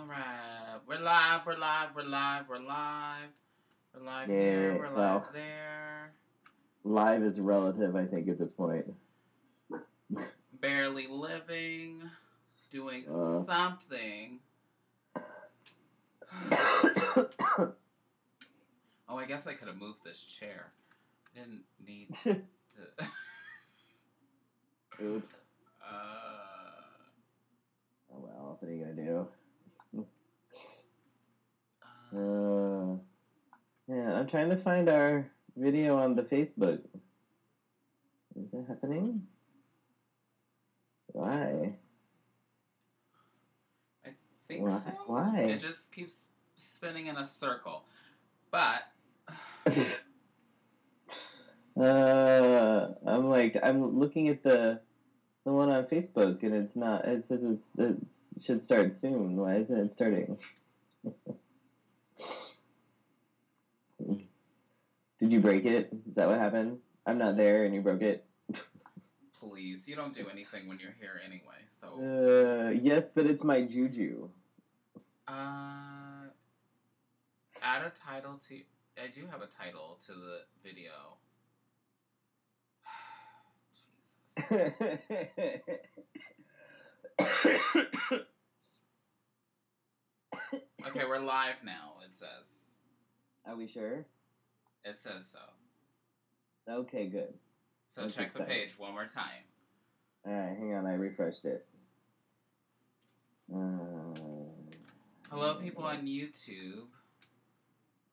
Alright. We're live, we're live, we're live, we're live. We're live here, we're live there. Live is relative, I think, at this point. Barely living, doing something. Oh, I guess I could have moved this chair. Didn't need to. Oops. Oh well, what are you gonna do? Yeah, I'm trying to find our video on the Facebook. Is that happening? Why? I think so. Why? It just keeps spinning in a circle. But I'm looking at the one on Facebook and it's not. It says it should start soon. Why isn't it starting? Did you break it? Is that what happened? I'm not there and you broke it. Please, you don't do anything when you're here anyway. So yes, but it's my juju. Add a title to. I do have a title to the video. Jesus. Okay, we're live now, it says. Are we sure? It says so. Okay, good. So that's check the page one more time. Alright, hang on, I refreshed it. Hello, people on YouTube.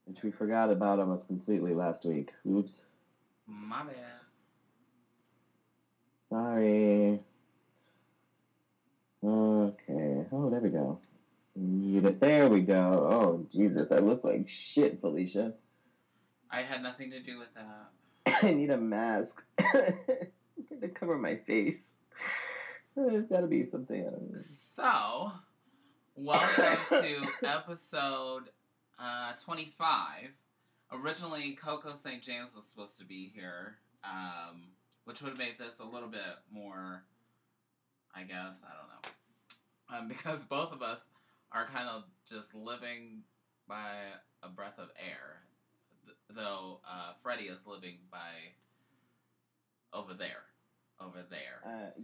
Which we forgot about almost completely last week. Oops. My bad. Sorry. Okay. Oh, there we go. There we go. Oh, Jesus. I look like shit, Felicia. I had nothing to do with that. I need a mask. To cover my face. There's got to be something. So, welcome to episode 25. Originally, Coco St. James was supposed to be here, which would have made this a little bit more, I guess, I don't know. Because both of us are kind of just living by a breath of air. Though Freddy is living by over there.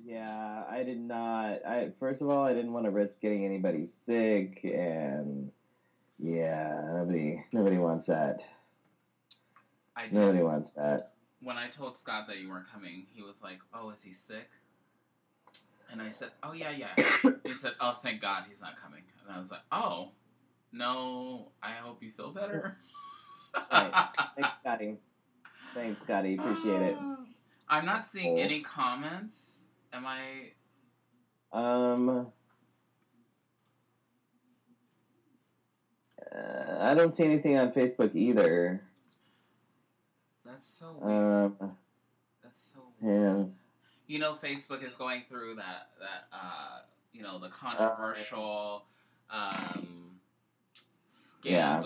Yeah, I did not. First of all, I didn't want to risk getting anybody sick, and yeah, nobody wants that. Nobody wants that. When I told Scott that you weren't coming, he was like, "Oh, is he sick?" And I said, "Oh yeah." He said, "Oh, thank God he's not coming." And I was like, "Oh, no. I hope you feel better." Right. Thanks, Scotty. Appreciate it. I'm not seeing any comments. Am I? I don't see anything on Facebook either. That's so weird. That's so weird. Yeah. You know, Facebook is going through that the controversial scandal. Yeah.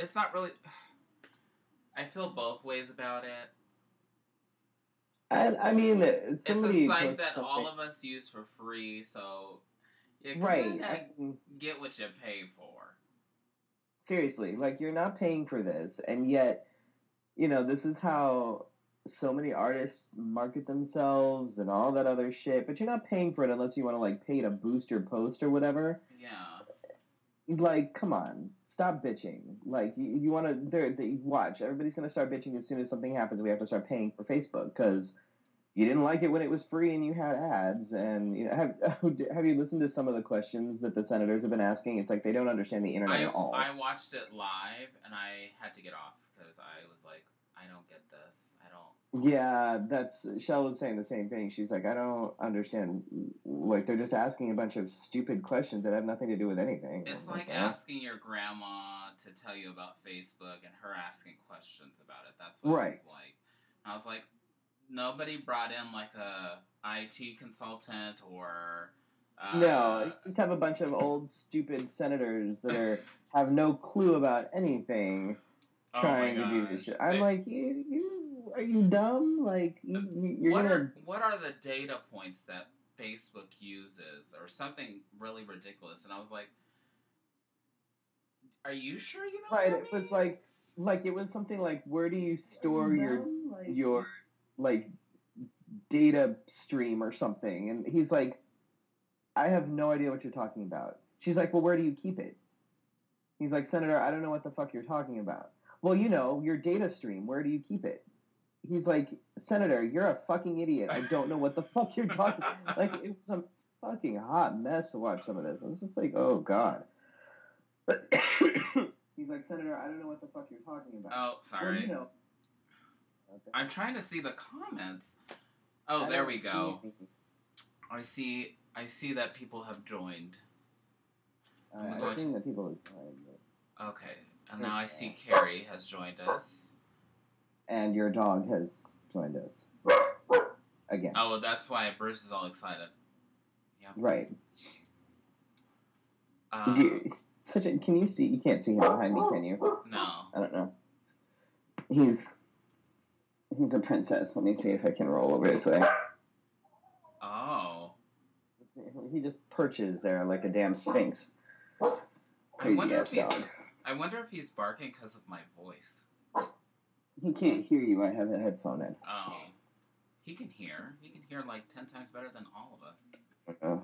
It's not really. I feel both ways about it. I mean, it's a site that all of us use for free, so you kind of get what you pay for. Seriously, like, you're not paying for this, and yet, this is how so many artists market themselves and all that other shit, but you're not paying for it unless you want to, like, pay to boost your post or whatever. Yeah. Like, come on. Stop bitching. Like, you want to... Watch. Everybody's going to start bitching as soon as something happens. We have to start paying for Facebook, because you didn't like it when it was free and you had ads. And have you listened to some of the questions that the senators have been asking? It's like they don't understand the internet at all. I watched it live, and I had to get off, because I was like, I don't get this. Yeah, Shell was saying the same thing. She's like, I don't understand. Like, they're just asking a bunch of stupid questions that have nothing to do with anything. It's like asking your grandma to tell you about Facebook and her asking questions about it. That's what it was like. I was like, nobody brought in like a IT consultant or... No, you just have a bunch of old, stupid senators that have no clue about anything trying to do this shit. I'm like, are you dumb? Like, what are the data points that Facebook uses or something really ridiculous? And I was like, Are you sure you know Right, what it that was means? like it was something like, where do you store your like data stream or something? And he's like, I have no idea what you're talking about. She's like, well, where do you keep it? He's like, Senator, I don't know what the fuck you're talking about. Well, your data stream, where do you keep it? He's like, Senator, you're a fucking idiot. I don't know what the fuck you're talking. Like, it was a fucking hot mess to watch some of this. I was just like, oh god. But he's like, Senator, I don't know what the fuck you're talking about. Oh, sorry. Well, I'm trying to see the comments. Oh, there we go. I see that people have joined. I'm seeing that people have joined. Okay, and now I see Carrie has joined us. And your dog has joined us. Again. Oh, that's why Bruce is all excited. Yep. Right. Can you see? You can't see him behind me, can you? No. I don't know. He's a princess. Let me see if I can roll over this way. Oh. He just perches there like a damn sphinx. I wonder if he's barking because of my voice. He can't hear you. I have a headphone in. Oh. He can hear. He can hear like 10 times better than all of us.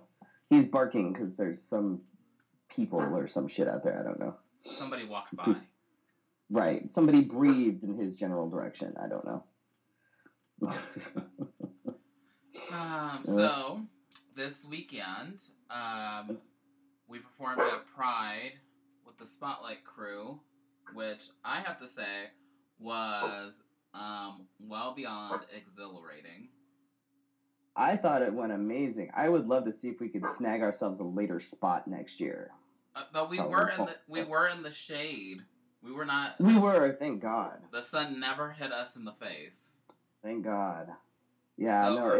He's barking because there's some people or some shit out there. I don't know. Somebody walked by. Right. Somebody breathed in his general direction. I don't know. So, this weekend, we performed at Pride with the Spotlight crew, which I have to say was well beyond exhilarating. I thought it went amazing. I would love to see if we could snag ourselves a later spot next year. Though we were in the shade. We were not. We were, thank God. The sun never hit us in the face. Thank God. Yeah, so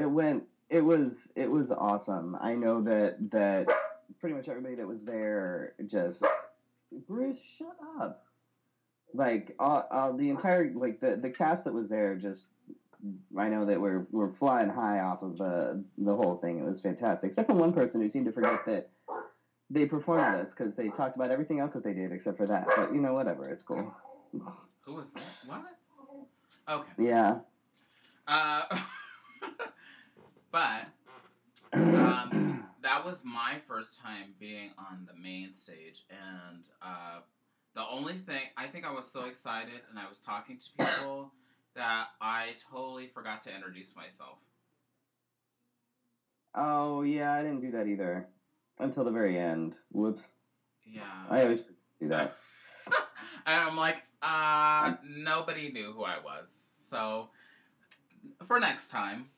it was awesome. I know that pretty much everybody that was there just, Bruce, shut up. Like the entire the cast that was there, just, I know that we're flying high off of the whole thing. It was fantastic, except for one person who seemed to forget that they performed this because they talked about everything else that they did except for that. But whatever, it's cool. Who was that? What? Okay. Yeah. But that was my first time being on the main stage, and the only thing, I think I was so excited and I was talking to people that I totally forgot to introduce myself. Oh, yeah, I didn't do that either. Until the very end. Whoops. Yeah. I always do that. And I'm like, nobody knew who I was. So, for next time.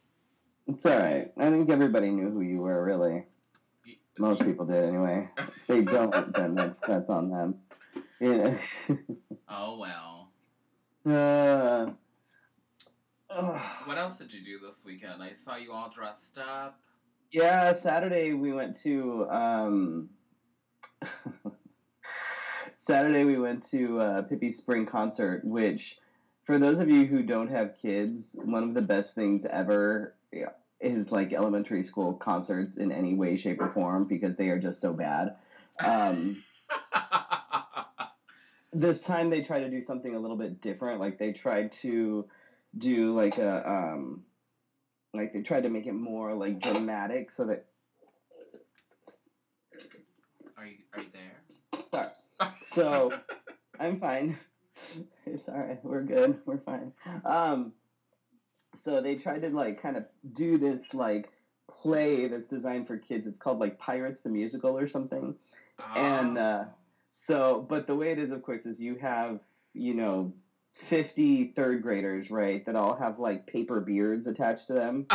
It's alright. I think everybody knew who you were, really. Most people did, anyway. If they don't, then that's on them. Yeah. Oh, well. What else did you do this weekend? I saw you all dressed up. Yeah, Saturday we went to Pippi's spring concert, which, for those of you who don't have kids, one of the best things ever is like elementary school concerts in any way, shape, or form, because they are just so bad. This time they tried to do something a little bit different. Like they tried to do like they tried to make it more like dramatic, so that. Are you there? Sorry. So I'm fine. It's alright. We're good. We're fine. So they tried to like kind of do this like play that's designed for kids. It's called like Pirates the Musical or something. Oh. And but the way it is, of course, is you have 50 third graders, right, that all have like paper beards attached to them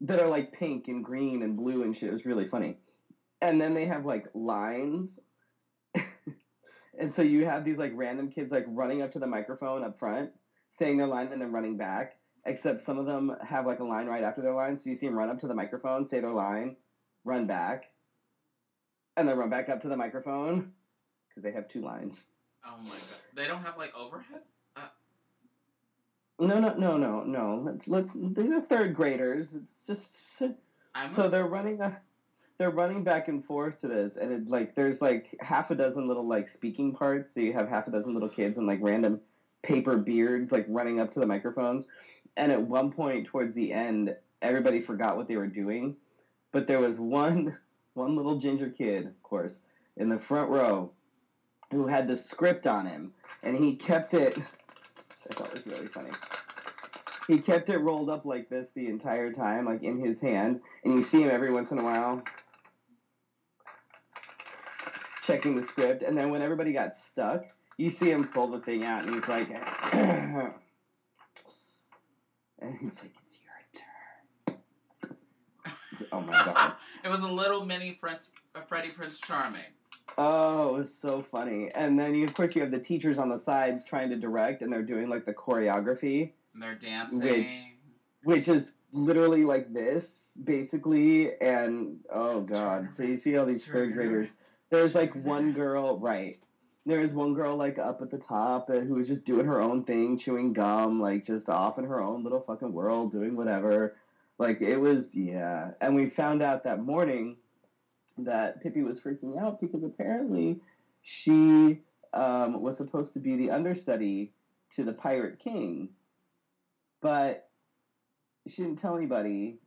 that are like pink and green and blue and shit. It was really funny. And then they have like lines. And so you have these like random kids like running up to the microphone up front, saying their line and then running back, except some of them have like a line right after their line. So you see them run up to the microphone, say their line, run back, and then run back up to the microphone because they have two lines. Oh my god! They don't have like overhead. No. Let's. These are third graders. It's just. They're running. they're running back and forth to this, and it like there's like half a dozen little like speaking parts. So you have half a dozen little kids and like random paper beards like running up to the microphones. And at one point towards the end, everybody forgot what they were doing, but there was one little ginger kid, of course, in the front row who had the script on him, and he kept it. I thought was really funny. He kept it rolled up like this the entire time, like in his hand, and you see him every once in a while checking the script, and then when everybody got stuck, you see him pull the thing out, and he's like, and he's like, it's your turn. Oh my god. It was a little mini Freddie Prinze Charming. Oh, it was so funny. And then, of course, you have the teachers on the sides trying to direct, and they're doing, like, the choreography. And they're dancing. Which is literally like this, basically, and, oh, God. So you see all these third graders. There's, like, one girl, right. There's one girl, like, up at the top who was just doing her own thing, chewing gum, like, just off in her own little fucking world, doing whatever. Like, it was, yeah. And we found out that morning that Pippi was freaking out because apparently she was supposed to be the understudy to the Pirate King, but she didn't tell anybody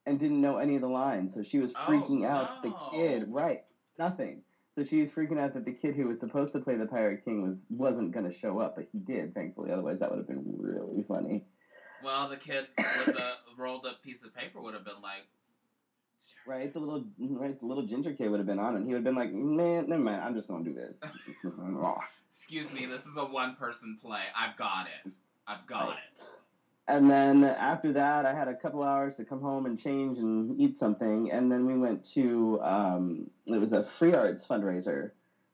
and didn't know any of the lines, so she was freaking out the kid, right, nothing. So she was freaking out that the kid who was supposed to play the Pirate King wasn't going to show up, but he did, thankfully, otherwise that would have been really funny. Well, the kid with the rolled up piece of paper would have been like, right, the little ginger kid would have been on it. He would have been like, man, never mind, I'm just going to do this. Excuse me, this is a one-person play. I've got it. And then after that, I had a couple hours to come home and change and eat something. And then we went to, it was a Free Arts fundraiser,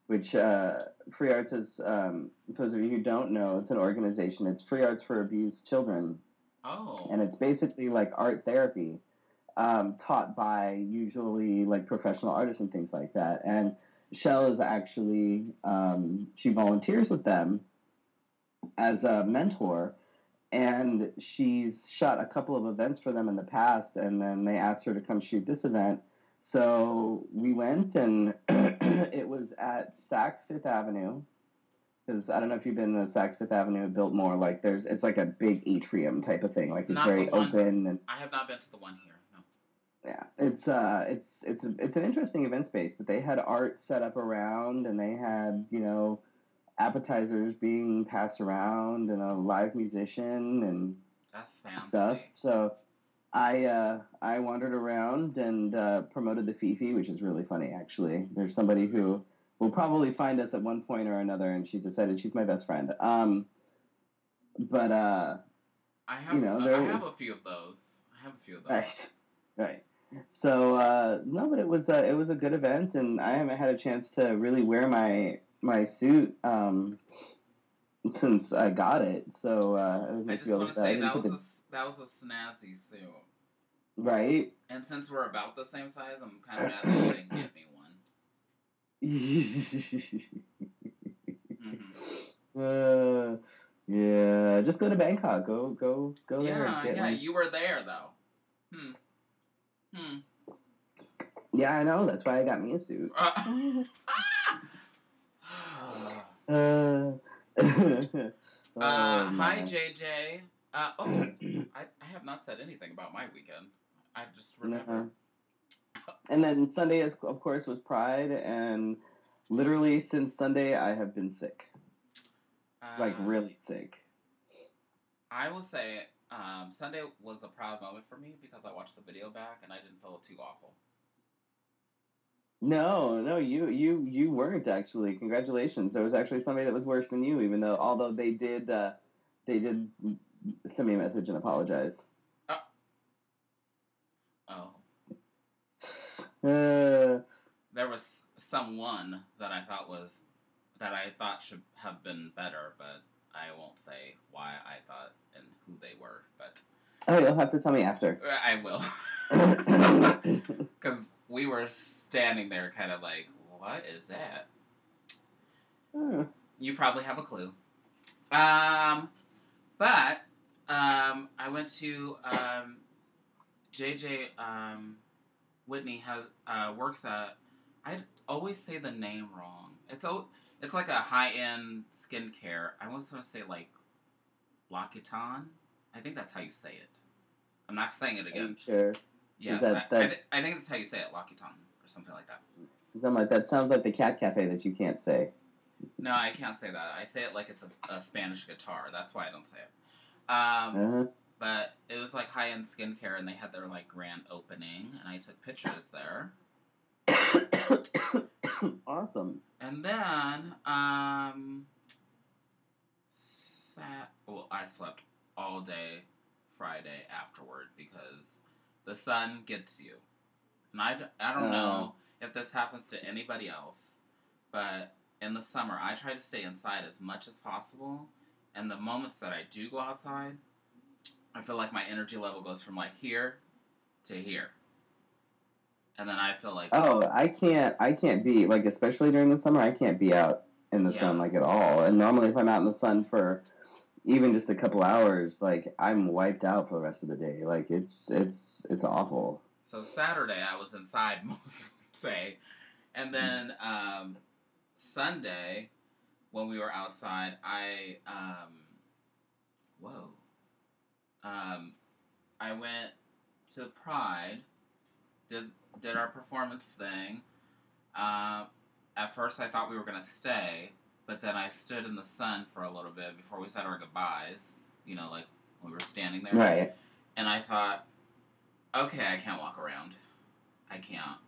which Free Arts is, for those of you who don't know, it's an organization. It's Free Arts for Abused Children. Oh. And it's basically like art therapy. Taught by usually like professional artists and things like that. And Shell is actually, she volunteers with them as a mentor, and she's shot a couple of events for them in the past, and then they asked her to come shoot this event. So we went, and it was at Saks Fifth Avenue, because I don't know if you've been to Saks Fifth Avenue, built more like it's like a big atrium type of thing, like it's very open. And I have not been to the one here. Yeah, it's an interesting event space, but they had art set up around, and they had appetizers being passed around, and a live musician and stuff. So I wandered around and promoted the Fefe, which is really funny actually. There's somebody who will probably find us at one point or another, and she's decided she's my best friend. But I have a few of those. Right. So no, but it was a good event, and I haven't had a chance to really wear my suit since I got it. So I just want to say that was a snazzy suit, right? And since we're about the same size, I'm kind of mad that you didn't get me one. Yeah, just go to Bangkok. Go there. Yeah, you were there though. Yeah, I know. That's why I got me a suit. Hi, JJ. I have not said anything about my weekend. I just remember. And then Sunday, of course, was Pride, and literally since Sunday, I have been sick. Like, really sick. I will say, Sunday was a proud moment for me because I watched the video back and I didn't feel too awful. No, you weren't actually. Congratulations. There was actually somebody that was worse than you, although they did send me a message and apologize. There was someone that I thought should have been better, but I won't say why I thought and who they were. But you'll have to tell me after. I will, because we were standing there, kind of like, what is that? You probably have a clue. But I went to JJ. Whitney has works at. I always say the name wrong. It's like a high end skincare. I was going to say like L'Occitane. I think that's how you say it. I'm not saying it again. Are you sure? Yes, I think that's how you say it, L'Occitane or something like that. Something like that sounds like the cat cafe that you can't say. No, I can't say that. I say it like it's a Spanish guitar. That's why I don't say it. But it was like high end skincare, and they had their like grand opening, and I took pictures there. Awesome. And then, I slept all day Friday afterward because the sun gets you. And I don't know if this happens to anybody else, but in the summer, I try to stay inside as much as possible. And the moments that I do go outside, I feel like my energy level goes from like here to here. And then I feel like... Oh, I can't be, like, especially during the summer, I can't be out in the sun, like, at all. And normally if I'm out in the sun for even just a couple hours, like, I'm wiped out for the rest of the day. Like, it's awful. So Saturday, I was inside most day. And then Sunday, when we were outside, I went to Pride, did our performance thing. At first I thought we were going to stay, but then I stood in the sun for a little bit before we said our goodbyes, you know, like when we were standing there. Right. And I thought, okay, I can't walk around. I can't.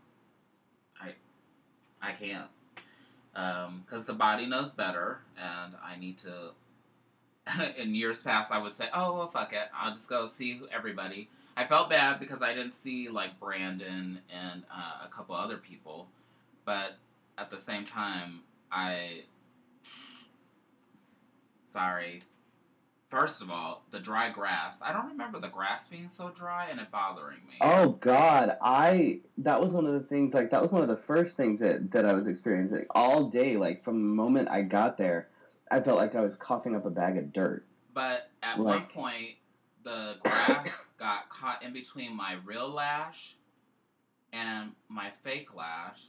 I can't. Because the body knows better, and I need to... In years past, I would say, oh, well, fuck it. I'll just go see everybody. I felt bad because I didn't see, like, Brandon and a couple other people. But at the same time, Sorry. First of all, the dry grass. I don't remember the grass being so dry and it bothering me. Oh, God. That was one of the things, like, that was one of the first things that I was experiencing all day. Like, from the moment I got there, I felt like I was coughing up a bag of dirt. But at one point, the grass got caught in between my real lash and my fake lash,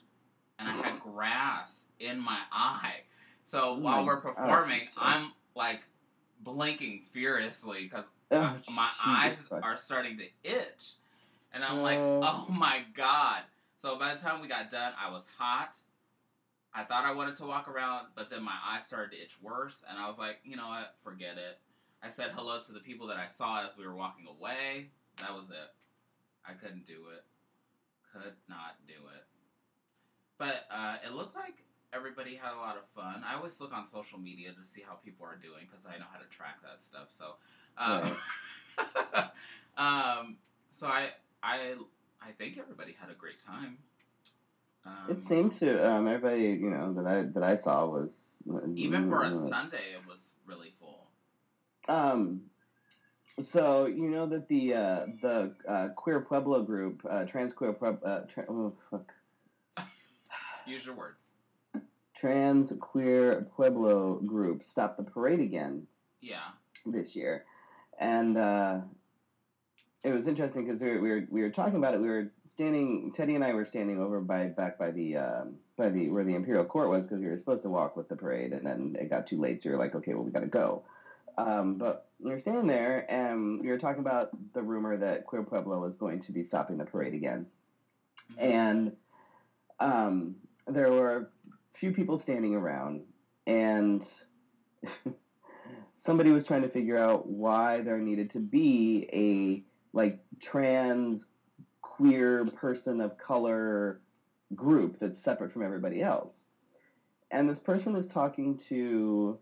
and I had grass in my eye. So while we're performing, I'm, like, blinking furiously because my eyes are starting to itch. And I'm like, oh my God. So by the time we got done, I was hot. I thought I wanted to walk around, but then my eyes started to itch worse, and I was like, you know what, forget it. I said hello to the people that I saw as we were walking away. That was it. I couldn't do it. Could not do it. But it looked like everybody had a lot of fun. I always look on social media to see how people are doing, because I know how to track that stuff. So, so I think everybody had a great time. It seemed to everybody, you know, that I saw was even for a Sunday, it was really full. So you know that the Queer Pueblo group, Trans Queer Pueblo, use your words. Trans Queer Pueblo group stopped the parade again. Yeah. This year, and it was interesting because we were talking about it. We were standing. Teddy and I were standing over back by the where the Imperial Court was, because we were supposed to walk with the parade, and then it got too late. So we were like, okay, well, we got to go. But we were standing there, and we were talking about the rumor that Queer Pueblo was going to be stopping the parade again, and there were a few people standing around, and somebody was trying to figure out why there needed to be a trans queer person of color group that's separate from everybody else. And this person is talking to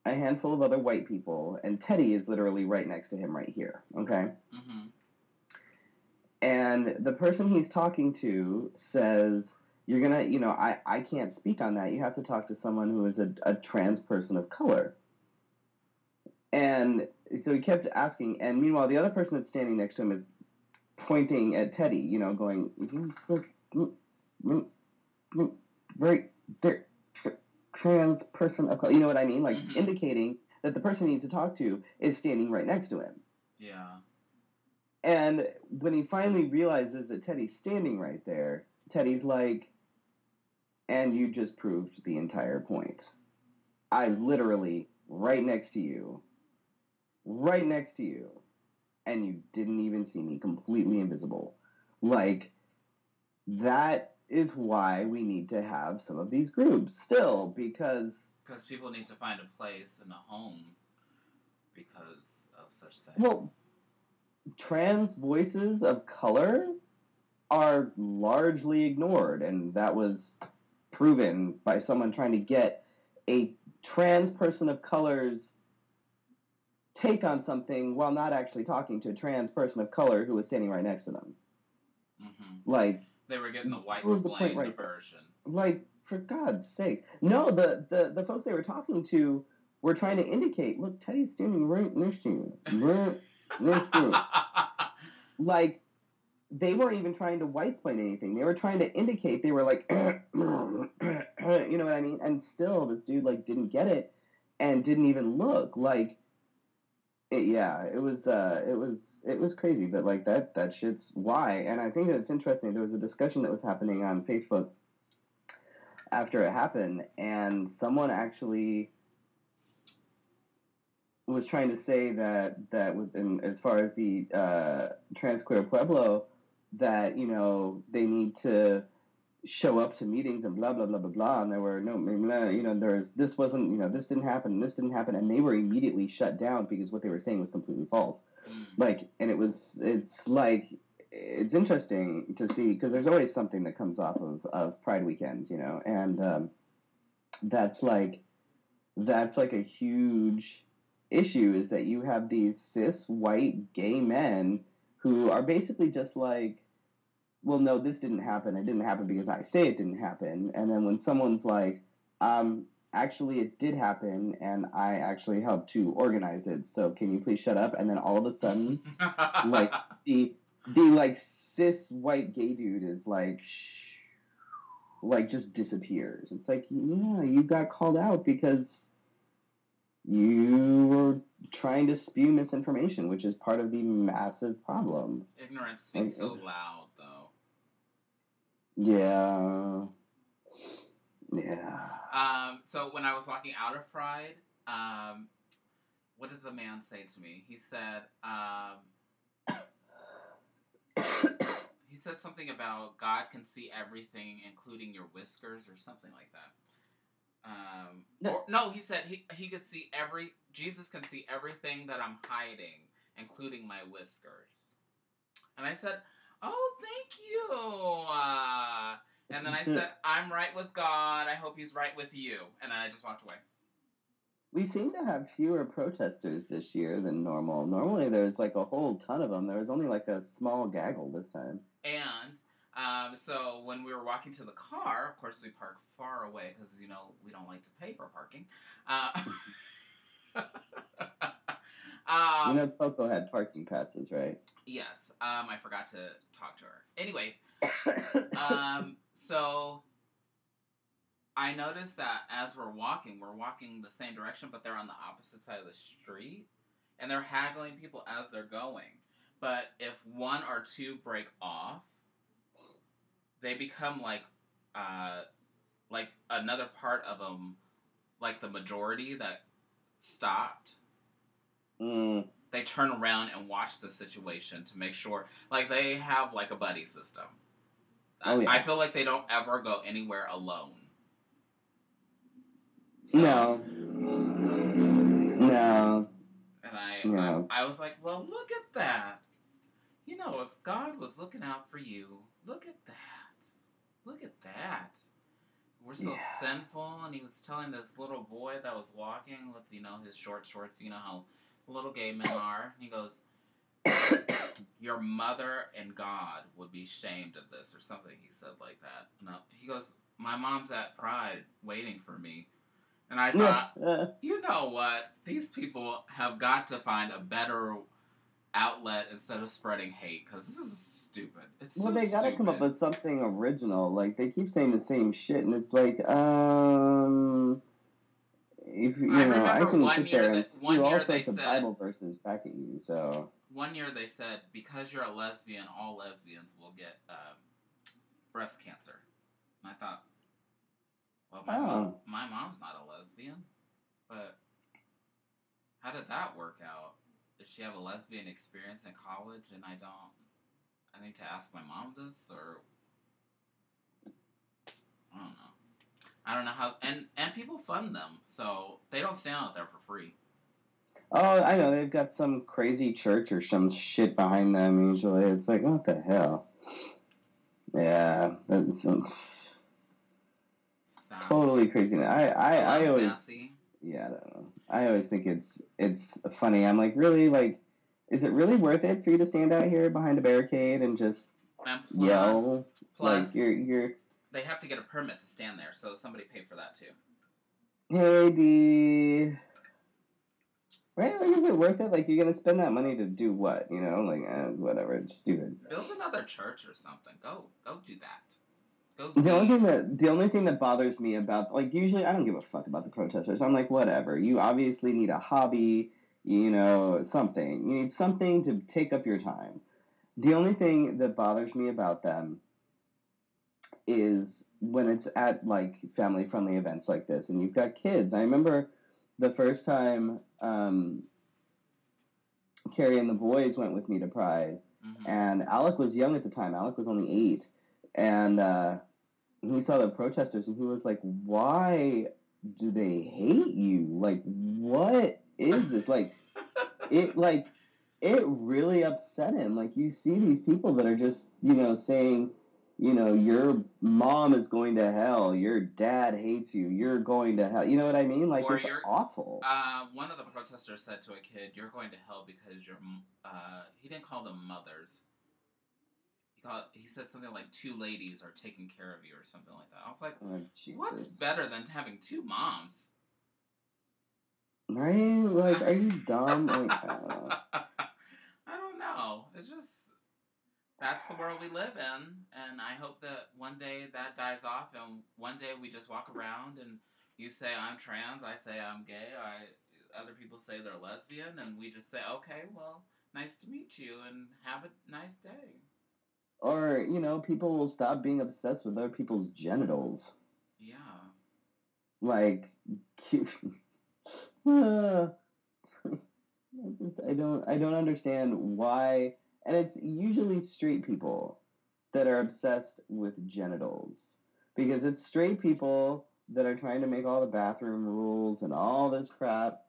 a handful of other white people, and Teddy is literally right next to him right here, okay? Mm-hmm. And the person he's talking to says, you're gonna, you know, I can't speak on that. You have to talk to someone who is a trans person of color. And so he kept asking, and meanwhile, the other person that's standing next to him is pointing at Teddy, you know, going, right there, trans person of color, you know what I mean? Like, indicating that the person he needs to talk to is standing right next to him. Yeah. And when he finally realizes that Teddy's standing right there, Teddy's like, and you just proved the entire point. I literally right next to you, and you didn't even see me, completely invisible. Like, that is why we need to have some of these groups still, because people need to find a place in a home because of such things. Well, trans voices of color are largely ignored, and that was proven by someone trying to get a trans person of color's take on something while not actually talking to a trans person of color who was standing right next to them. Mm-hmm. Like, they were getting the white-splained right version. Like, for God's sake. No, the folks they were talking to were trying to indicate, look, Teddy's standing right next to you. Right next to you. Like, they weren't even trying to white-splain anything. They were trying to indicate, they were like, you know what I mean? And still, this dude, like, didn't get it and didn't even look. Like, it was crazy, but like that shit's why. And I think that it's interesting. There was a discussion that was happening on Facebook after it happened, and someone actually was trying to say that within, as far as the trans queer pueblo, that they need to show up to meetings and blah blah blah blah blah, and there were no this wasn't this didn't happen, and they were immediately shut down because what they were saying was completely false. Like, and it's interesting to see, because there's always something that comes off of Pride weekends, and that's like a huge issue, is that you have these cis white gay men who are basically just like, well, no, this didn't happen. It didn't happen because I say it didn't happen. And then when someone's like, actually it did happen, and I actually helped to organize it, so can you please shut up? And then all of a sudden, like, the like cis white gay dude is like, shh, like, just disappears. It's like, yeah, you got called out because you were trying to spew misinformation, which is part of the massive problem. Ignorance speaks so loud, though. Yeah. So when I was walking out of Pride, what did the man say to me? He said, he said something about God can see everything, including your whiskers, or something like that. He said he could see Jesus can see everything that I'm hiding, including my whiskers. And I said, oh, thank you. And then I said, I'm right with God. I hope he's right with you. And then I just walked away. We seem to have fewer protesters this year than normal. Normally there's like a whole ton of them. There was only like a small gaggle this time. And so when we were walking to the car, of course we parked far away because, we don't like to pay for parking. Coco had parking passes, right? Yes. I forgot to talk to her. Anyway, so I noticed that as we're walking the same direction, but they're on the opposite side of the street, and they're haggling people as they're going. But if one or two break off, they become like another part of them, like the majority that stopped. They turn around and watch the situation to make sure, like, they have like a buddy system. I feel like they don't ever go anywhere alone. So, No. And I was like, well, look at that. If God was looking out for you, look at that. Look at that. We're so sinful. And he was telling this little boy that was walking with, his short shorts, how little gay men are. He goes, your mother and God would be ashamed of this, or something. He said like that. No, he goes, my mom's at Pride waiting for me. And I thought, you know what? These people have got to find a better outlet instead of spreading hate, because this is stupid. It's so they gotta come up with something original. Like, they keep saying the same shit, and it's like, if I can sit there and spew all sorts of Bible verses back at you. So one year they said, because you're a lesbian, all lesbians will get breast cancer. And I thought, well, my mom's not a lesbian, but how did that work out? Did she have a lesbian experience in college and I need to ask my mom this, or I don't know. I don't know how, and people fund them, so they don't stand out there for free. Oh, I know, they've got some crazy church or some shit behind them usually. It's like, what the hell? Yeah, that's totally crazy. I always, sassy. Yeah, I don't know. I always think it's funny. I'm like, really, like, is it really worth it for you to stand out here behind a barricade and just yell? Plus, like you're. They have to get a permit to stand there, so somebody paid for that too. Hey, D. Right? Like, is it worth it? Like, you're gonna spend that money to do what? You know, like, whatever. It's stupid. Build another church or something. Go do that. The only thing that bothers me about, like, usually I don't give a fuck about the protesters. I'm like, whatever. You obviously need a hobby, you know, something. You need something to take up your time. The only thing that bothers me about them is when it's at, like, family-friendly events like this, and you've got kids. I remember the first time Carrie and the boys went with me to Pride, and Alec was young at the time. Alec was only 8, and he saw the protesters, and he was like, why do they hate you? Like, what is this? It really upset him. Like, you see these people that are just, you know, saying, you know, your mom is going to hell, your dad hates you, you're going to hell. You know what I mean? Like, it's awful. One of the protesters said to a kid, you're going to hell because he didn't call them mothers. He said something like 2 ladies are taking care of you or something like that. I was like, what's better than having 2 moms? Right? Like, are you dumb? Like, I don't know. It's just, that's the world we live in, and I hope that one day that dies off, and one day we just walk around and you say I'm trans, I say I'm gay, other people say they're lesbian, and we just say, okay, well, nice to meet you, and have a nice day. Or, you know, people will stop being obsessed with other people's genitals. Yeah. Like, I don't understand why, and it's usually straight people that are obsessed with genitals, because it's straight people that are trying to make all the bathroom rules and all this crap.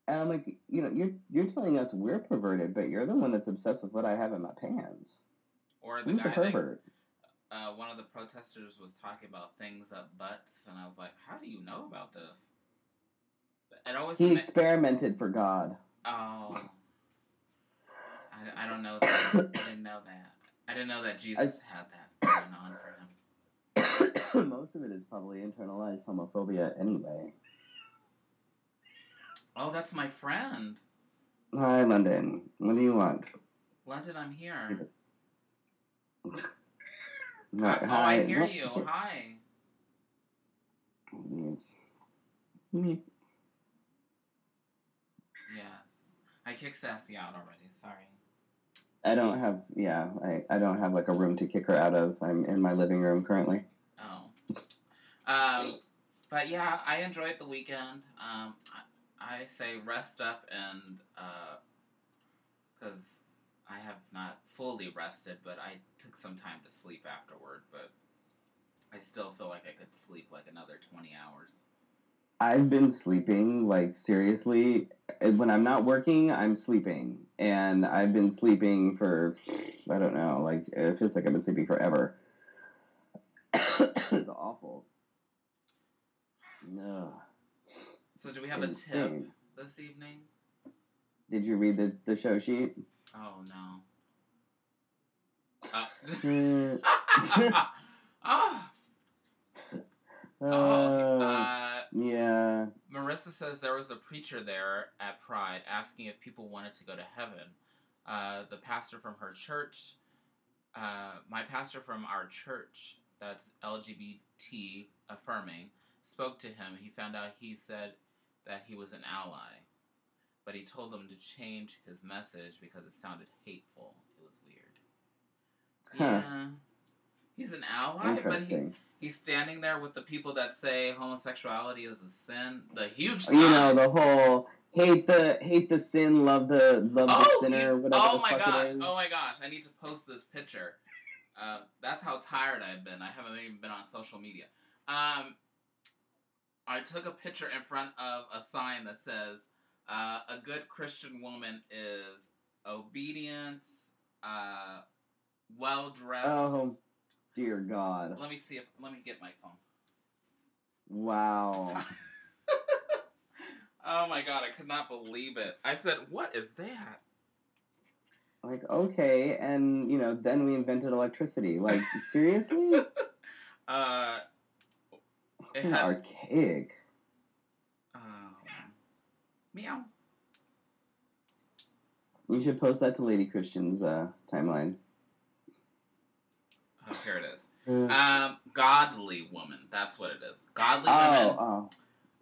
And I'm like, you know, you're telling us we're perverted, but you're the one that's obsessed with what I have in my pants. Or the guy pervert? One of the protesters was talking about things up butts, and I was like, how do you know about this? He experimented for God. Oh. I don't know that. I didn't know that. I didn't know that Jesus had that going on for him. Most of it is probably internalized homophobia anyway. Oh, that's my friend. Hi, London. What do you want? London, I'm here. Hi. Oh, I hear you. Hi. Yes. Yes. I kicked Sassy out already. Sorry. I don't have like a room to kick her out of. I'm in my living room currently. Oh. But yeah, I enjoyed the weekend. I say rest up and because I have not fully rested, but I took some time to sleep afterward, but I still feel like I could sleep like another 20 hours. I've been sleeping, like, seriously. When I'm not working, I'm sleeping. And I've been sleeping for, I don't know, like, it feels like I've been sleeping forever. It's awful. No. So do we have a tip this evening? Did you read the show sheet? Oh, no. Yeah. Marissa says there was a preacher there at Pride asking if people wanted to go to heaven. The pastor from her church, my pastor from our church, that's LGBT affirming, spoke to him. He found out he said that he was an ally. but he told them to change his message because it sounded hateful. It was weird. Huh. Yeah. He's an ally, but he's standing there with the people that say homosexuality is a sin. The huge signs. You know, the whole hate the sin, love the sinner, whatever the fuck it is. Oh my gosh, I need to post this picture. That's how tired I've been. I haven't even been on social media. I took a picture in front of a sign that says, a good Christian woman is obedient, well-dressed. Oh, dear God. Let me get my phone. Wow. Oh my God, I could not believe it. I said, what is that? Like, okay, and, you know, then we invented electricity. Like, seriously? It had... Archaic. Meow. You should post that to Lady Christian's timeline. Oh, here it is. Godly woman. That's what it is. Godly women.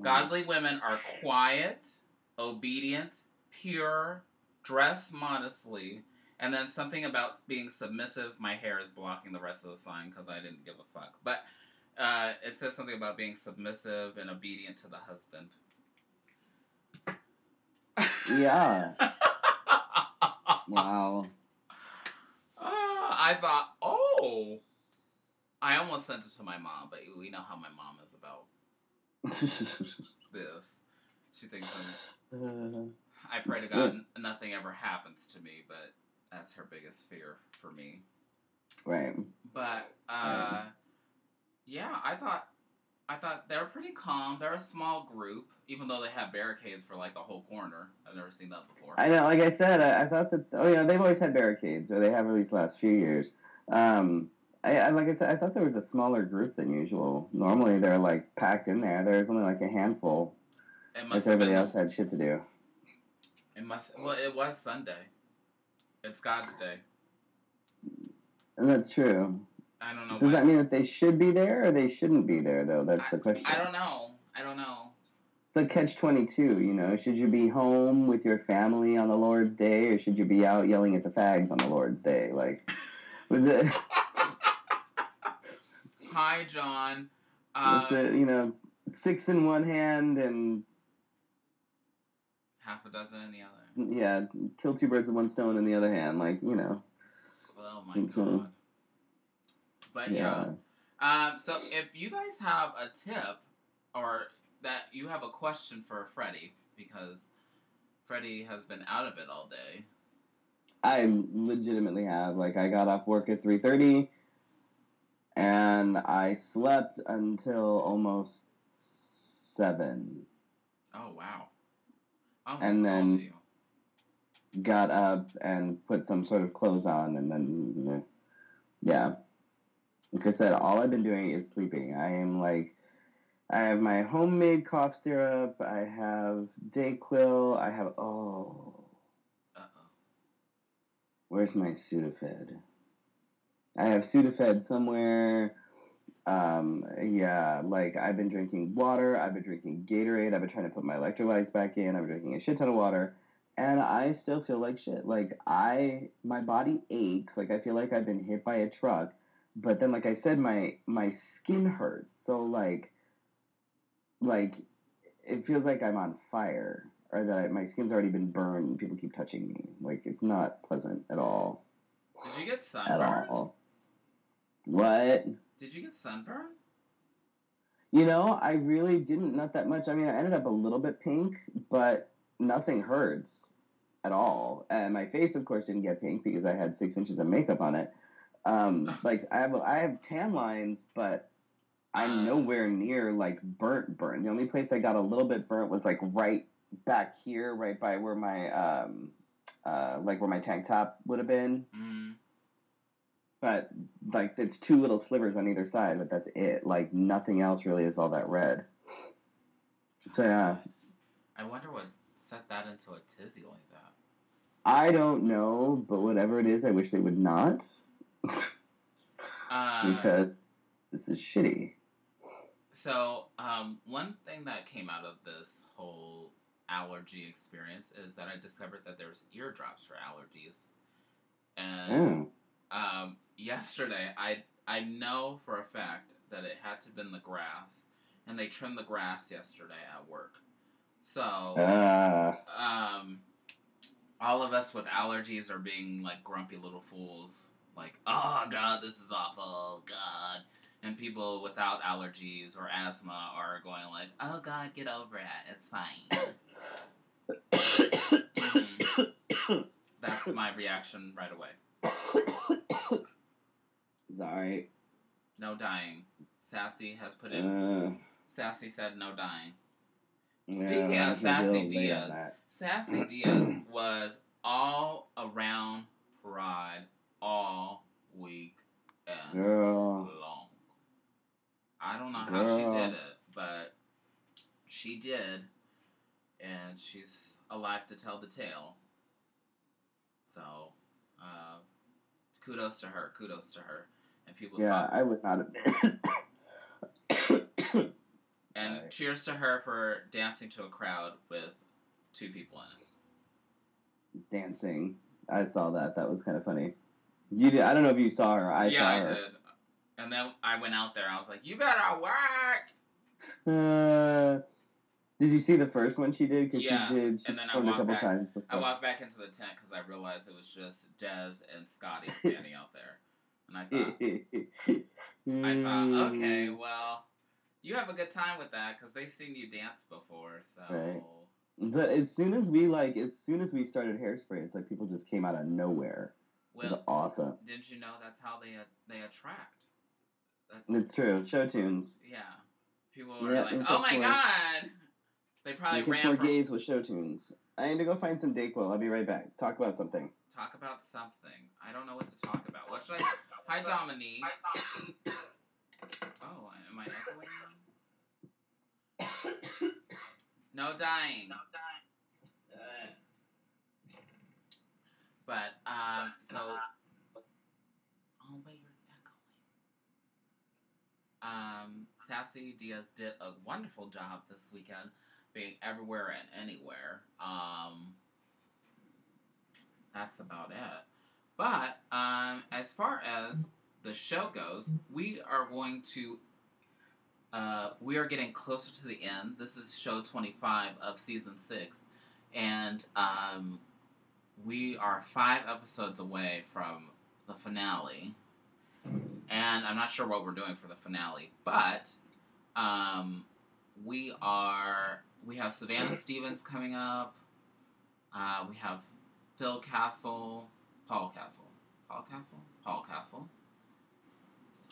Godly women are quiet, obedient, pure, dress modestly, and then something about being submissive. My hair is blocking the rest of the sign because I didn't give a fuck. But it says something about being submissive and obedient to the husband. Yeah. Wow. I thought, I almost sent it to my mom, but we know how my mom is about this. She thinks I pray to God nothing ever happens to me, but that's her biggest fear for me. Right. But yeah, I thought they were pretty calm. They're a small group, even though they have barricades for like the whole corner. I've never seen that before. I know, like I said, I thought that they've always had barricades, or they have at least the last few years. Like I said, I thought there was a smaller group than usual. Normally they're like packed in there. There's only like a handful. Everybody else had shit to do. It was Sunday. It's God's day. And that's true. I don't know. Does that mean that they should be there or they shouldn't be there, though? That's the question. I don't know. It's a catch-22, you know. Should you be home with your family on the Lord's Day, or should you be out yelling at the fags on the Lord's Day? Like, was it... Hi, John. It's a, 6 in one hand and... half a dozen in the other. Yeah, kill 2 birds with 1 stone in the other hand, like, you know. Oh, my God. But, yeah. So, if you guys have a tip, or that you have a question for Freddy, because Freddy has been out of it all day. I legitimately have. Like, I got off work at 3:30, and I slept until almost 7. Oh, wow. And then got up and put some sort of clothes on, and then, yeah. Like I said, all I've been doing is sleeping. I have my homemade cough syrup, I have Dayquil, I have, where's my Sudafed? I have Sudafed somewhere. Yeah, like, I've been drinking water, I've been drinking Gatorade, I've been trying to put my electrolytes back in, I've been drinking a shit ton of water, and I still feel like shit. Like, my body aches, like, I feel like I've been hit by a truck, but then, like I said, my skin hurts, so, like, it feels like I'm on fire, or that my skin's already been burned and people keep touching me. Like, it's not pleasant at all. Did you get sunburned? At all. What? Did you get sunburned? I really didn't, not that much. I mean, I ended up a little bit pink, but nothing hurts at all. And my face, of course, didn't get pink because I had 6 inches of makeup on it. Like, I have tan lines, but I'm nowhere near, like, burnt. The only place I got a little bit burnt was, like, right back here, right by where my, where my tank top would have been. Mm. But, like, it's 2 little slivers on either side, but that's it. Like, nothing else really is all that red. So, yeah. I wonder what set that into a tizzy like that. I don't know, but whatever it is, I wish they would not. Because this is shitty. So, one thing that came out of this whole allergy experience is that I discovered that there's eardrops for allergies. And yesterday, I know for a fact that it had to have been the grass, and they trimmed the grass yesterday at work. So, all of us with allergies are being like grumpy little fools. Like, oh God, this is awful, God. And people without allergies or asthma are going like, oh God, get over it, it's fine. That's my reaction right away. Sorry. No dying. Sassy has put in. Sassy said no dying. Speaking of Sassy Diaz, Sassy Diaz was all around Pride all week and long. I don't know how she did it, but she did, and she's alive to tell the tale. So, kudos to her. And people talk. I would not have been. And cheers to her for dancing to a crowd with 2 people in it. Dancing. I saw that. That was kind of funny. You did. I don't know if you saw her. I saw her. I did. And then I went out there. I was like, you better work! Did you see the first one she did? Because she did. She and then I walked back into the tent because I realized it was just Des and Scotty standing out there. And I thought, okay, well, you have a good time with that because they've seen you dance before, so. Right. But as soon as we started Hairspray, it's like people just came out of nowhere. Well, it was awesome. Didn't you know that's how they attract? It's true. Show tunes. Yeah. People were like, oh my God! They probably ran from... gays with show tunes. I need to go find some Dayquil. I'll be right back. Talk about something. Talk about something. I don't know what to talk about. What should I... Hi, Dominique. Oh, am I echoing? No dying. But, so... Oh, wait, you're echoing. Sassy Diaz did a wonderful job this weekend, being everywhere and anywhere. That's about it. But, as far as the show goes, we are getting closer to the end. This is show 25 of season 6. And, we are 5 episodes away from the finale. And I'm not sure what we're doing for the finale, but, we have Savannah Stevens coming up. We have Paul Castle,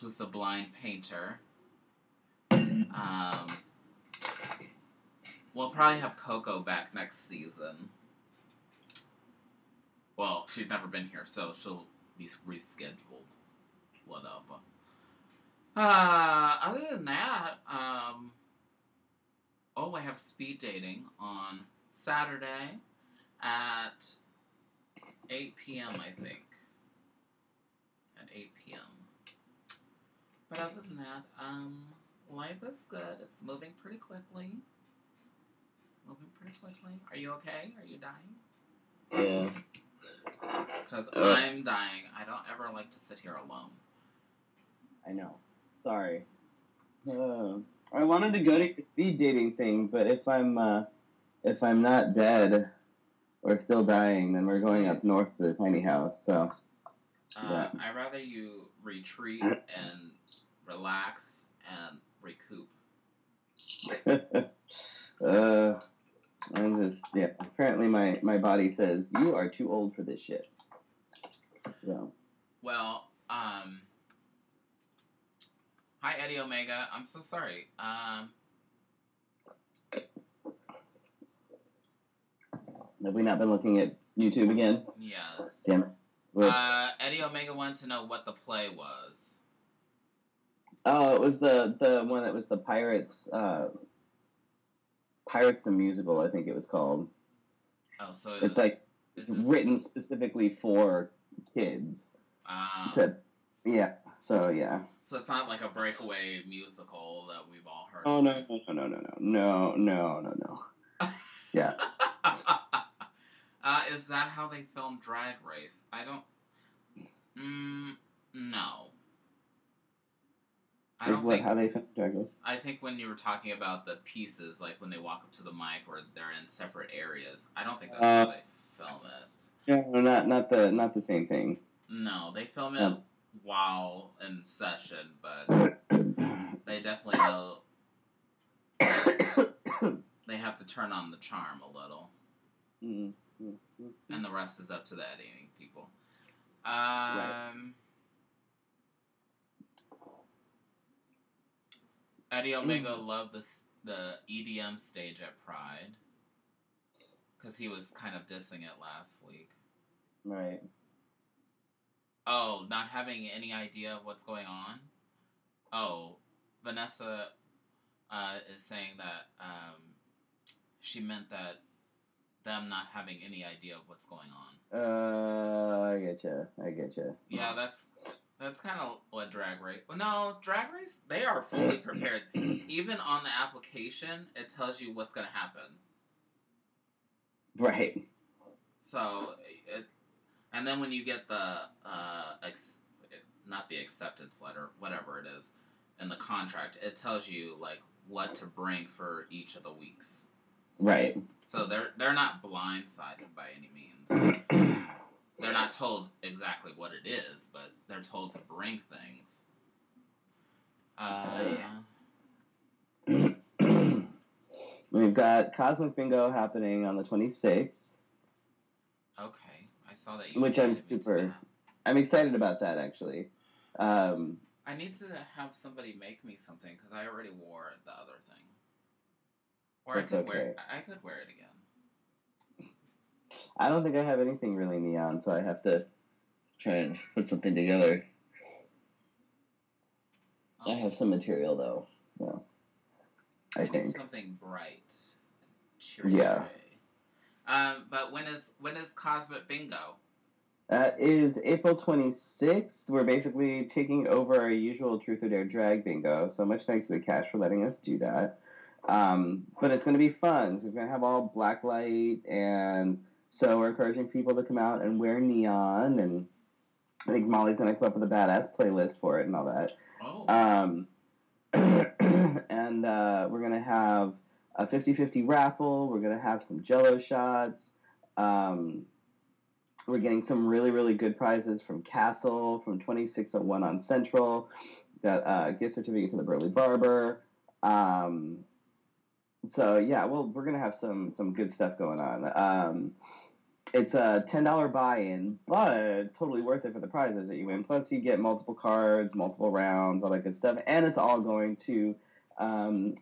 who's the blind painter. We'll probably have Coco back next season. Well, she's never been here, so she'll be rescheduled. Whatever. Other than that, I have speed dating on Saturday at 8 p.m., I think. At 8 p.m. But other than that, life is good. It's moving pretty quickly. Are you okay? Are you dying? Yeah. Because I'm dying. I don't ever like to sit here alone. I know. Sorry. I wanted to go to the speed dating thing, but if I'm not dead or still dying, then we're going up north to the tiny house. So. I'd rather you retreat and relax and recoup. Apparently my body says you are too old for this shit. So. Well, hi Eddie Omega. I'm so sorry. Have we not been looking at YouTube again? Yes. Damn it. Eddie Omega wanted to know what the play was. Oh, it was the one that was the Pirates the Musical, I think it was called. Oh, so it's like written specifically for kids. So yeah. So it's not like a breakaway musical that we've all heard. Oh no. Yeah. Is that how they film Drag Race? I don't... no. I don't think... how they film Drag Race? I think when you were talking about the pieces, like when they walk up to the mic or they're in separate areas, I don't think that's how they film it. No, not the same thing. No, they film it while in session, but they definitely know they have to turn on the charm a little. And the rest is up to the editing people. Right. Eddie Omega loved the EDM stage at Pride because he was kind of dissing it last week. Right. Oh, not having any idea of what's going on? Oh, Vanessa is saying that she meant that them not having any idea of what's going on. I getcha. Yeah, that's kind of what Drag Race... Well, no, Drag Race, they are fully prepared. Even on the application, it tells you what's going to happen. Right. So, and then when you get the, not the acceptance letter, whatever it is, in the contract, it tells you, like, what to bring for each of the weeks. Right. So they're not blindsided by any means. They're not told exactly what it is, but they're told to bring things. We've got Cosmic Bingo happening on the 26th. Okay, I saw that you. Which I'm excited about that, actually. I need to have somebody make me something because I already wore the other thing. Or I could wear it again. I don't think I have anything really neon, so I have to try and put something together. I have some material, though. No, I think need something bright. Cheery. Yeah. But when is Cosmic Bingo? Is April 26th. We're basically taking over our usual Truth or Dare drag bingo, so much thanks to the Cash for letting us do that. But it's going to be fun. So we're going to have all black light, and so we're encouraging people to come out and wear neon, and I think Molly's going to come up with a badass playlist for it and all that. Oh. And we're going to have a 50-50 raffle. We're going to have some Jell-O shots. We're getting some really, really good prizes from Castle, from 2601 on Central. Got a gift certificate to the Burley Barber. So yeah, well, we're gonna have some good stuff going on. It's a $10 buy-in, but totally worth it for the prizes that you win. Plus, you get multiple cards, multiple rounds, all that good stuff, and it's all going to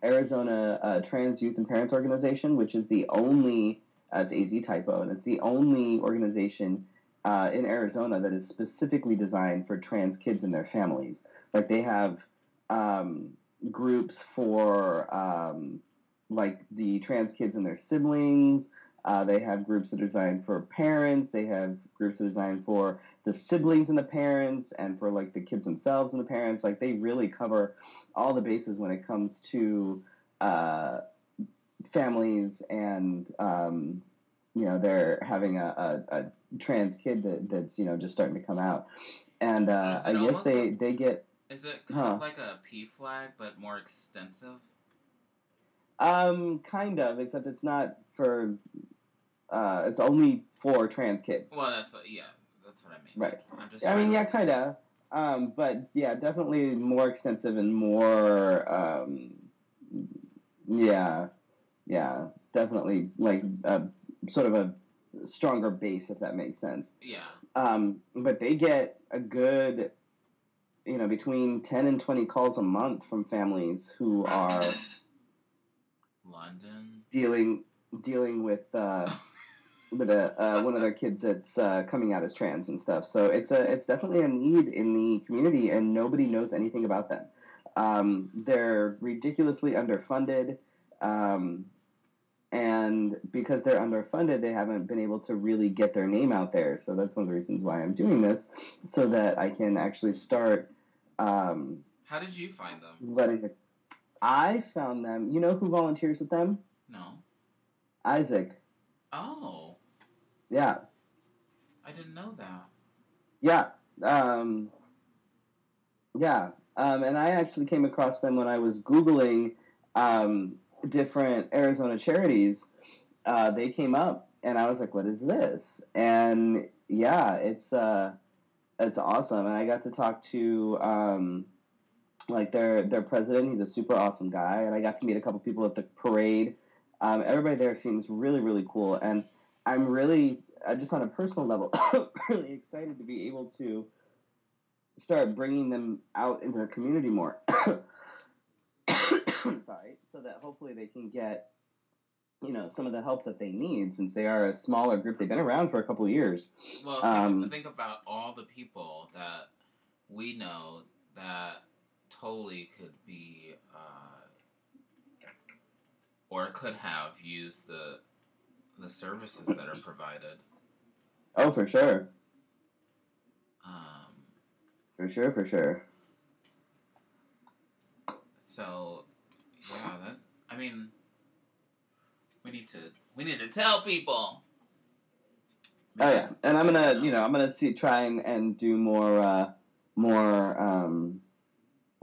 Arizona Trans Youth and Parents Organization, which is the only it's AZ typo, and it's the only organization in Arizona that is specifically designed for trans kids and their families. Like they have groups for like the trans kids and their siblings. They have groups that are designed for parents. They have groups that are designed for the siblings and the parents, and for like the kids themselves and the parents. Like they really cover all the bases when it comes to families, and they're having a trans kid that's just starting to come out, and I guess they get. Is it kind of like a P flag but more extensive? Kind of, except it's not for. It's only for trans kids. Well, that's what I mean. Right. I'm just. Kind of. But yeah, definitely more extensive and more. Yeah, definitely like sort of a stronger base, if that makes sense. Yeah. But they get a good, between 10 and 20 calls a month from families who are London dealing with one of their kids that's coming out as trans and stuff. So it's definitely a need in the community, and nobody knows anything about them. They're ridiculously underfunded. And because they're underfunded, they haven't been able to really get their name out there. So that's one of the reasons why I'm doing this, so that I can actually start. How did you find them? I found them. You know who volunteers with them? No. Isaac. Oh. Yeah. I didn't know that. Yeah. Yeah. And I actually came across them when I was Googling different Arizona charities. They came up, and I was like, "What is this?" And yeah, it's awesome. And I got to talk to like their president. He's a super awesome guy, and I got to meet a couple people at the parade. Everybody there seems really really cool, and I'm really just on a personal level really excited to be able to start bringing them out into the community more. Sorry, so that hopefully they can get some of the help that they need, since they are a smaller group. They've been around for a couple of years. Well, think about all the people that we know that totally could be or could have used the services that are provided. Oh, for sure. Um, for sure. So, yeah, I mean, we need to tell people. Oh yeah, and I'm gonna try and do more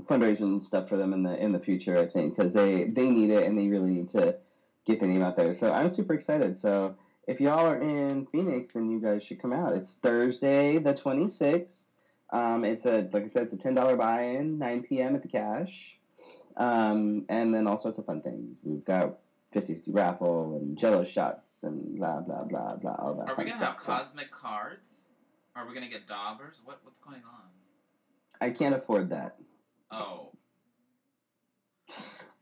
fundraising stuff for them in the future. I think because they need it, and they really need to get the name out there. So I'm super excited. So if y'all are in Phoenix, then you guys should come out. It's Thursday the 26th. It's like I said, it's a $10 buy-in, 9 p.m. at the Cash, and then all sorts of fun things. We've got 50/50 raffle and Jello shots and blah blah blah blah. All that. Are we gonna stuff. have cosmic cards? Are we gonna get daubers? What's going on? I can't afford that. Oh.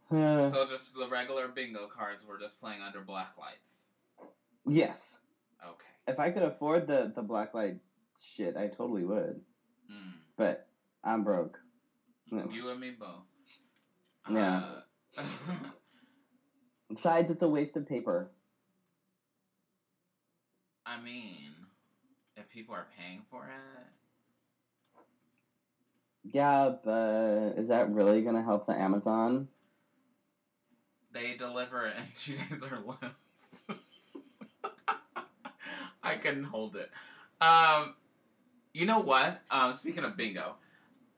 So just the regular bingo cards, we're just playing under black lights. Yes. Okay. If I could afford the black light shit, I totally would. But I'm broke. You and me both. Yeah. Besides, it's a waste of paper. I mean, if people are paying for it. Yeah, but is that really going to help the Amazon? They deliver it in 2 days or less. I couldn't hold it. You know what? Speaking of bingo,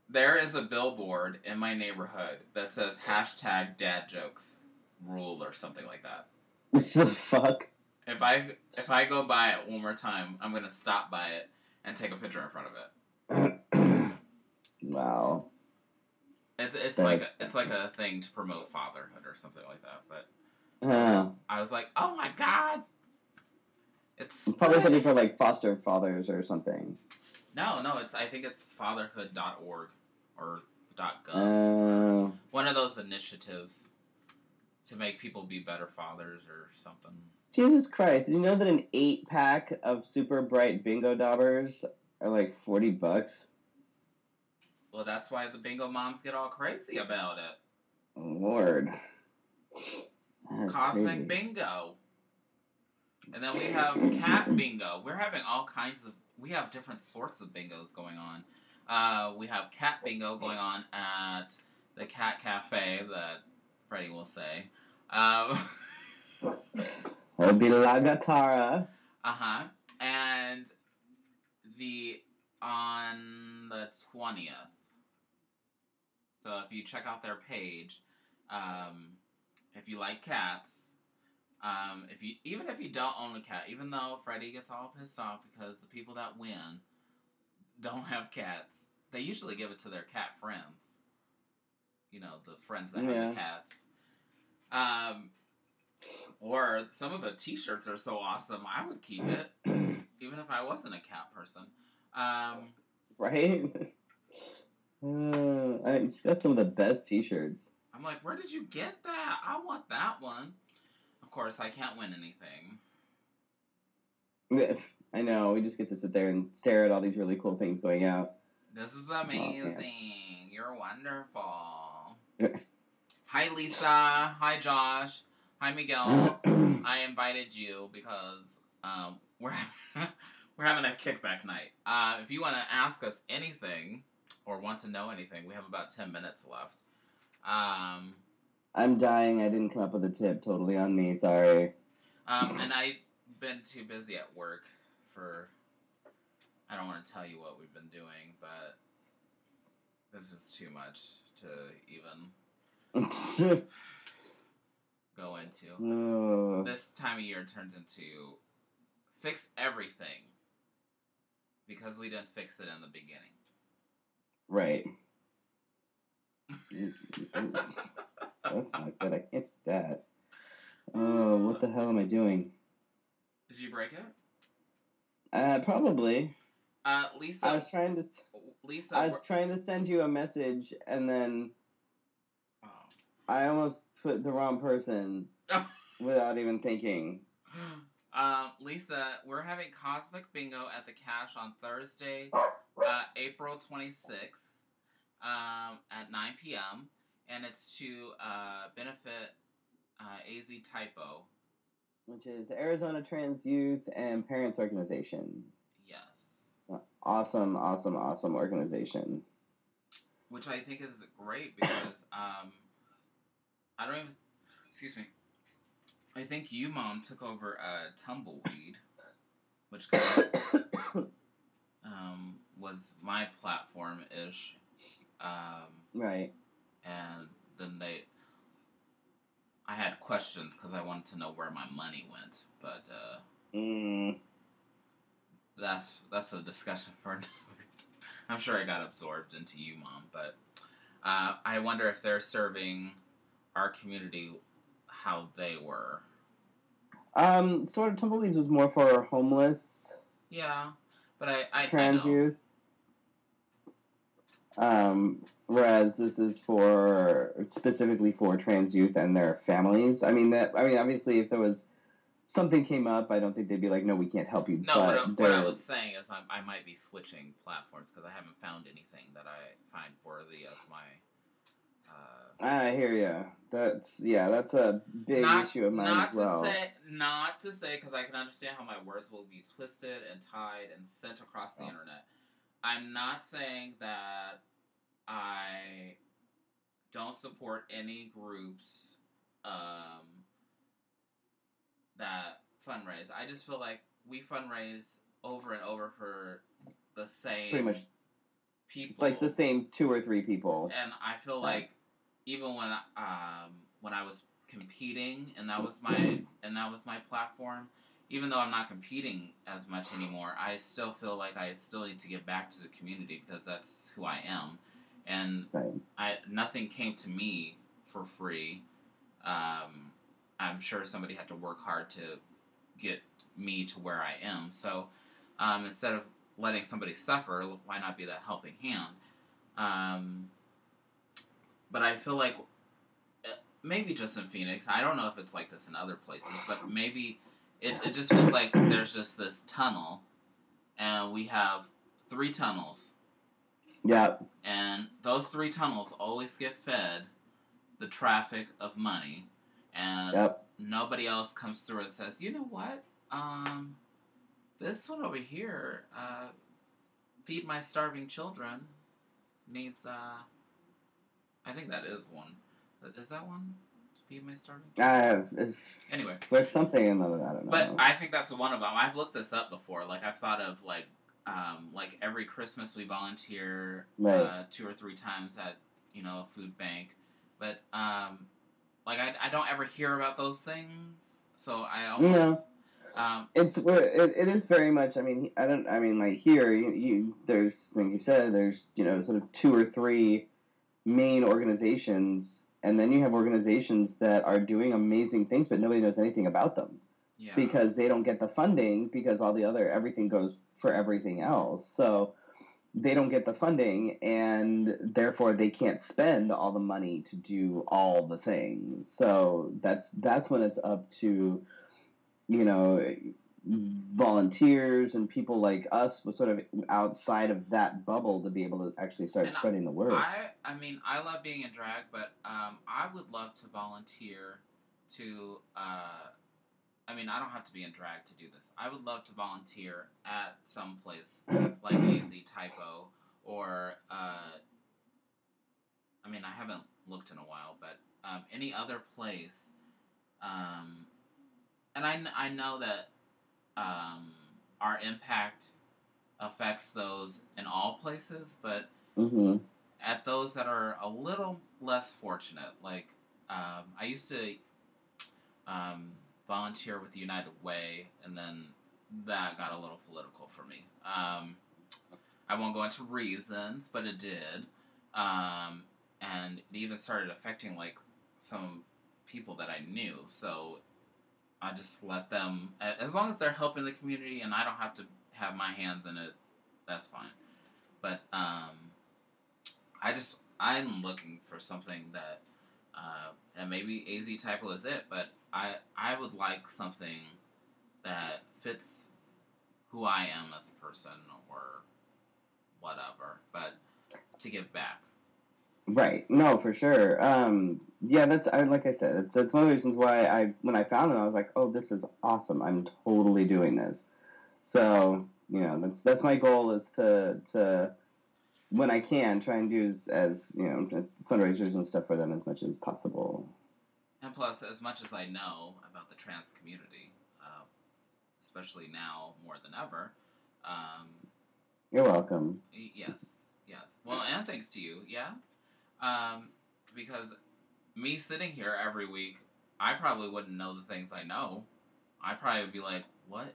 there is a billboard in my neighborhood that says #DadJokes rule or something like that. What the fuck? If I go by it one more time, I'm gonna stop by it and take a picture in front of it. Wow. It's like a thing to promote fatherhood or something like that. But I was like, oh my god, it's probably something for like foster fathers or something. No, I think it's fatherhood.org or .gov. One of those initiatives to make people be better fathers or something. Jesus Christ! Did you know that an 8-pack of super bright bingo daubers are like $40? Well, that's why the bingo moms get all crazy about it. Lord. That's Cosmic crazy. bingo. And then we have cat bingo. We're having all kinds of... We have different sorts of bingos going on. We have cat bingo going on at the Cat Cafe that Freddy will say. It'll be La Gatara. Uh-huh. And on the 20th. So if you check out their page, if you like cats, even if you don't own a cat, even though Freddy gets all pissed off because the people that win don't have cats, they usually give it to their cat friends. You know, the friends that have the cats. Or some of the t-shirts are so awesome, I would keep it, even if I wasn't a cat person. Right? It's got some of the best t-shirts. I'm like, where did you get that? I want that one. Of course, I can't win anything. I know, we just get to sit there and stare at all these really cool things going out. This is amazing. You're wonderful. Hi, Lisa. Hi, Josh. Hi, Miguel. I invited you because we're having a kickback night. If you want to ask us anything or want to know anything, we have about 10 minutes left. I'm dying. I didn't come up with a tip. Totally on me. Sorry. And I've been too busy at work for. I don't want to tell you what we've been doing, but this is too much to even go into. This time of year turns into fix everything because we didn't fix it in the beginning. Right. That's not good. I can't do that. Oh, what the hell am I doing? Did you break it? Probably. Lisa. I was trying to send you a message, and then I almost put the wrong person without even thinking. Lisa, we're having Cosmic Bingo at the Cash on Thursday, April 26th, at 9 p.m., and it's to benefit AZ Typo, which is Arizona Trans Youth and Parents Organization. Yes. Awesome organization. Which I think is great because I don't even. Excuse me. I think you, Mom, took over Tumbleweed, which kind of was my platform-ish. Right. And then I had questions because I wanted to know where my money went, but that's a discussion for another. I'm sure I got absorbed into you, Mom, but I wonder if they're serving our community how they were. Sort of Tumbleweeds was more for homeless. Yeah, but I trans know. Youth. Whereas this is specifically for trans youth and their families. I mean, obviously, if there was something came up, I don't think they'd be like, no, we can't help you. No, what I was saying is I might be switching platforms because I haven't found anything that I find worthy of my. I hear you. That's a big issue of mine as well. Not to say, because I can understand how my words will be twisted and tied and sent across the internet. I'm not saying that I don't support any groups that fundraise. I just feel like we fundraise over and over for the same pretty much people, like the same 2 or 3 people. And I feel like even when I was competing and that was my platform, even though I'm not competing as much anymore, I still feel like I still need to give back to the community because that's who I am. And nothing came to me for free. I'm sure somebody had to work hard to get me to where I am. So instead of letting somebody suffer, why not be that helping hand? But I feel like maybe just in Phoenix, I don't know if it's like this in other places, but maybe it just feels like there's just this tunnel, and we have 3 tunnels. Yep. And those 3 tunnels always get fed the traffic of money, and nobody else comes through and says, you know what, this one over here, Feed My Starving Children, needs, I think that is one. Is that one? Feed My Starving Children? Anyway. There's something in there, I don't know. But I think that's one of them. I've looked this up before. Like, I've thought of, like every Christmas we volunteer 2 or 3 times at, a food bank. But, I don't ever hear about those things. So I almost... it is very much. Here there's, like you said, there's sort of 2 or 3 main organizations, and then you have organizations that are doing amazing things, but nobody knows anything about them because they don't get the funding because everything goes for everything else. So they don't get the funding, and therefore they can't spend all the money to do all the things. So that's when it's up to volunteers and people like us was sort of outside of that bubble to be able to actually start spreading the word. I love being in drag, but I would love to volunteer to I don't have to be in drag to do this. I would love to volunteer at some place like AZ Typo or I haven't looked in a while, but any other place and I know that our impact affects those in all places, but at those that are a little less fortunate, like I used to volunteer with the United Way, and then that got a little political for me. I won't go into reasons, but it did. And it even started affecting, like, some people that I knew. So I just let them, as long as they're helping the community and I don't have to have my hands in it, that's fine. But I'm looking for something that, and maybe AZ Typo is it, but I would like something that fits who I am as a person or whatever, but to give back. Right. No, for sure. Yeah, like I said, it's one of the reasons why when I found it, I was like, oh, this is awesome. I'm totally doing this. So, that's my goal, is to when I can, try and do as fundraisers and stuff for them as much as possible. And plus, as much as I know about the trans community, especially now more than ever. You're welcome. Yes. Well, and thanks to you, yeah. Because me sitting here every week, I probably wouldn't know the things I know. I probably would be like, what?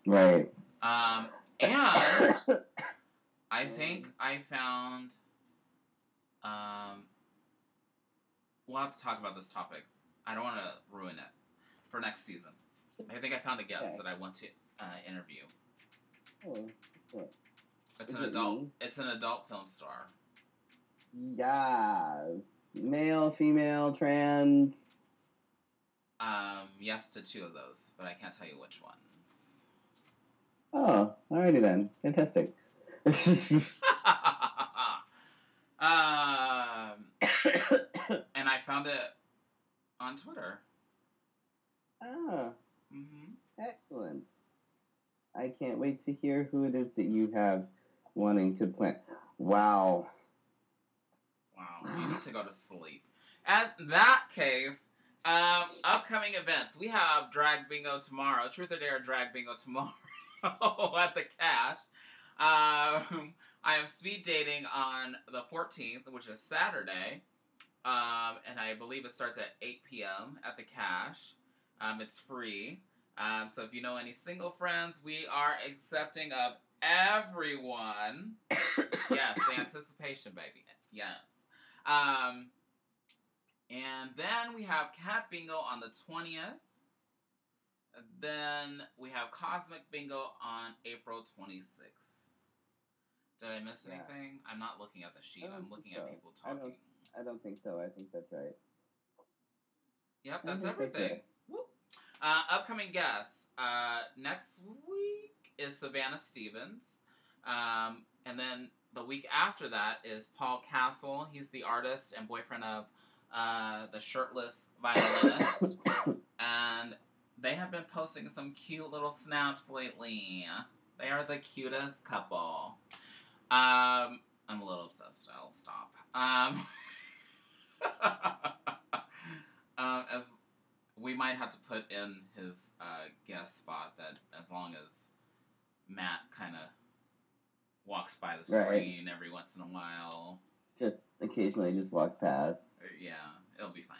Right. And I think I found, we'll have to talk about this topic. I don't want to ruin it for next season. I think I found a guest that I want to interview. Oh, what? It's an adult film star. Yes. Male, female, trans. Yes to 2 of those, but I can't tell you which ones. Oh, alrighty then. Fantastic. And I found it on Twitter. Ah. Excellent. I can't wait to hear who it is that you have wanting to plant. Wow. You need to go to sleep. At that case, upcoming events. We have Drag Bingo tomorrow. Truth or Dare Drag Bingo tomorrow at the Cash. I have speed dating on the 14th, which is Saturday. And I believe it starts at 8 p.m. at the Cash. It's free. So if you know any single friends, we are accepting of everyone. Yes, the anticipation, baby. Yes. And then we have Cat Bingo on the 20th. Then we have Cosmic Bingo on April 26th. Did I miss anything? I'm not looking at the sheet. I'm looking at people talking. I don't think so. I think that's right. Yep, that's everything. Upcoming guests. Next week is Savannah Stevens. And then the week after that is Paul Castle. He's the artist and boyfriend of the shirtless violinist. And they have been posting some cute little snaps lately. They are the cutest couple. I'm a little obsessed. I'll stop. As we might have to put in his guest spot, that as long as Matt kind of walks by the screen every once in a while. Just occasionally just walks past. Yeah, it'll be fine.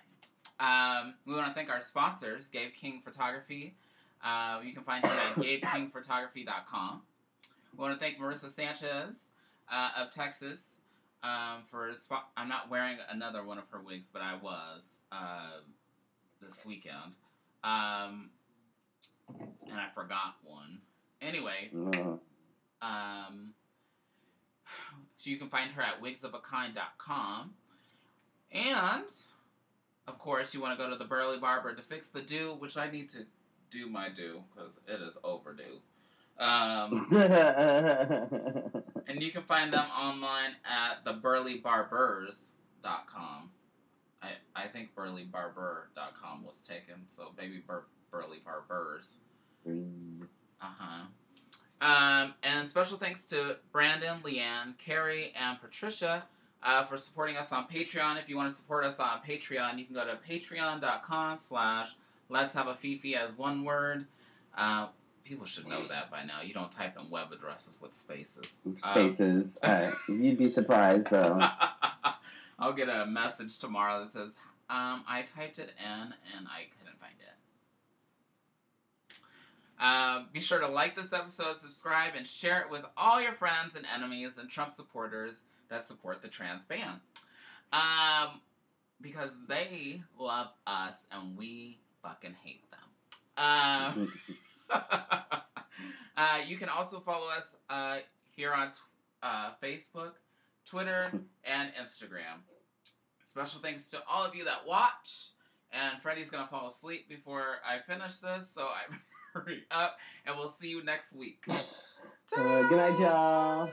We want to thank our sponsors, Gabe King Photography. You can find him at GabeKingPhotography.com. We want to thank Marissa Sanchez of Texas for I'm not wearing another one of her wigs, but I was this weekend. And I forgot one. Anyway, so you can find her at wigsofakind.com. And, of course, you want to go to the Burley Barber to fix the do, which I need to do my do, because it is overdue. And you can find them online at theburleybarbers.com. I think burleybarber.com was taken, so maybe Burley Barbers. And special thanks to Brandon, Leanne, Carrie, and Patricia for supporting us on Patreon. If you want to support us on Patreon, you can go to patreon.com/The Let's Have a Fefe as one word. People should know that by now. You don't type in web addresses with spaces. Spaces. You'd be surprised, though. I'll get a message tomorrow that says, I typed it in and I couldn't find it. Be sure to like this episode, subscribe, and share it with all your friends and enemies and Trump supporters that support the trans ban. Because they love us and we fucking hate them. You can also follow us here on Facebook, Twitter, and Instagram. Special thanks to all of you that watch. And Freddy's going to fall asleep before I finish this, so I hurry up. And we'll see you next week. Good night, y'all.